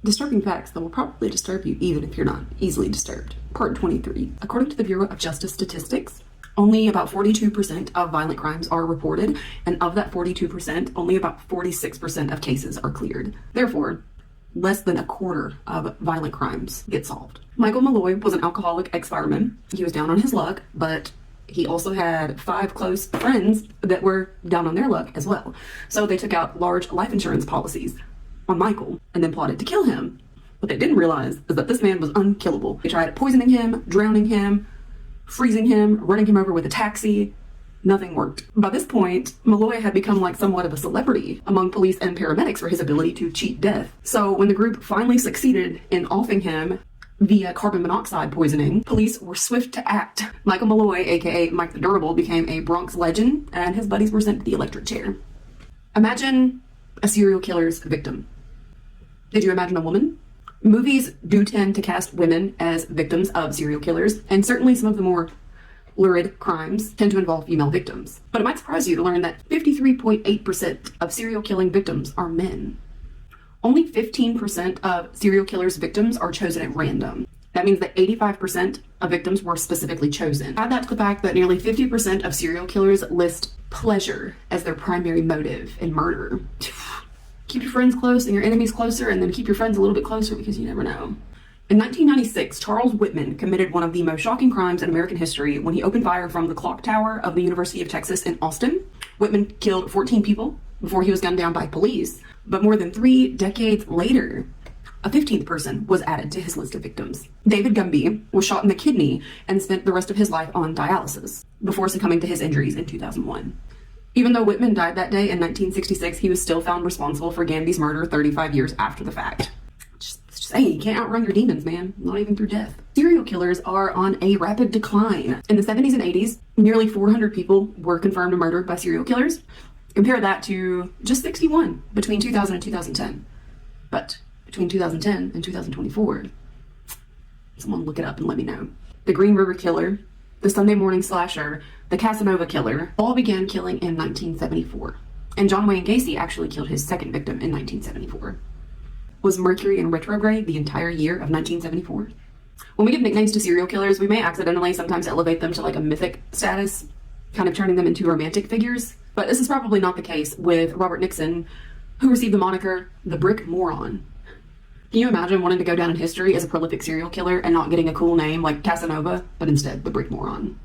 Disturbing facts that will probably disturb you even if you're not easily disturbed. Part 23. According to the Bureau of Justice Statistics, only about 42% of violent crimes are reported, and of that 42%, only about 46% of cases are cleared. Therefore, less than a quarter of violent crimes get solved. Michael Malloy was an alcoholic ex-fireman. He was down on his luck, but he also had 5 close friends that were down on their luck as well. So they took out large life insurance policies on Michael and then plotted to kill him. What they didn't realize is that this man was unkillable. They tried poisoning him, drowning him, freezing him, running him over with a taxi. Nothing worked. By this point, Malloy had become like somewhat of a celebrity among police and paramedics for his ability to cheat death. So when the group finally succeeded in offing him via carbon monoxide poisoning, police were swift to act. Michael Malloy, aka Mike the Durable, became a Bronx legend, and his buddies were sent to the electric chair. Imagine a serial killer's victim. Did you imagine a woman? Movies do tend to cast women as victims of serial killers, and certainly some of the more lurid crimes tend to involve female victims. But it might surprise you to learn that 53.8% of serial killing victims are men. Only 15% of serial killers' victims are chosen at random. That means that 85% of victims were specifically chosen. Add that to the fact that nearly 50% of serial killers list pleasure as their primary motive in murder. Keep your friends close and your enemies closer, and then keep your friends a little bit closer because you never know. In 1996, Charles Whitman committed one of the most shocking crimes in American history when he opened fire from the clock tower of the University of Texas in Austin. Whitman killed 14 people before he was gunned down by police. But more than 3 decades later, a 15th person was added to his list of victims. David Gumby was shot in the kidney and spent the rest of his life on dialysis before succumbing to his injuries in 2001. Even though Whitman died that day in 1966, he was still found responsible for Gandy's murder 35 years after the fact. Just saying, you can't outrun your demons, man. Not even through death. Serial killers are on a rapid decline. In the 70s and 80s, nearly 400 people were confirmed murdered by serial killers. Compare that to just 61 between 2000 and 2010. But between 2010 and 2024, someone look it up and let me know. The Green River Killer, the Sunday Morning Slasher, the Casanova Killer, all began killing in 1974. And John Wayne Gacy actually killed his second victim in 1974. Was Mercury in retrograde the entire year of 1974? When we give nicknames to serial killers, we may accidentally sometimes elevate them to like a mythic status, kind of turning them into romantic figures. But this is probably not the case with Robert Nixon, who received the moniker the Brick Moron. Can you imagine wanting to go down in history as a prolific serial killer and not getting a cool name like Casanova, but instead the Brick Moron?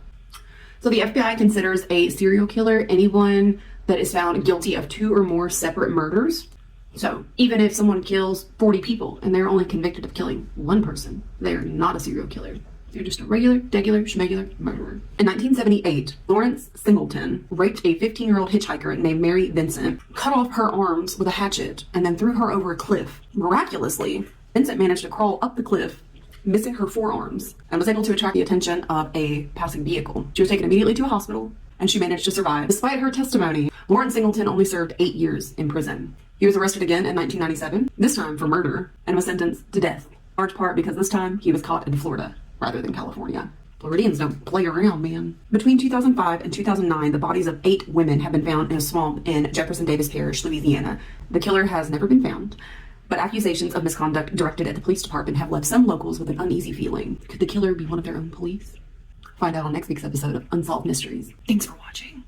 So the FBI considers a serial killer anyone that is found guilty of 2 or more separate murders. So even if someone kills 40 people and they're only convicted of killing 1 person, they are not a serial killer. They're just a regular, degular, schmegular murderer. In 1978, Lawrence Singleton raped a 15-year-old hitchhiker named Mary Vincent, cut off her arms with a hatchet, and then threw her over a cliff. Miraculously, Vincent managed to crawl up the cliff, missing her forearms, and was able to attract the attention of a passing vehicle. She was taken immediately to a hospital, and she managed to survive. Despite her testimony, Lawrence Singleton only served 8 years in prison. He was arrested again in 1997, this time for murder, and was sentenced to death, large part because this time he was caught in Florida rather than California. Floridians don't play around, man. Between 2005 and 2009, the bodies of 8 women have been found in a swamp in Jefferson Davis Parish, Louisiana. The killer has never been found, but accusations of misconduct directed at the police department have left some locals with an uneasy feeling. Could the killer be one of their own police? Find out on next week's episode of Unsolved Mysteries. Thanks for watching.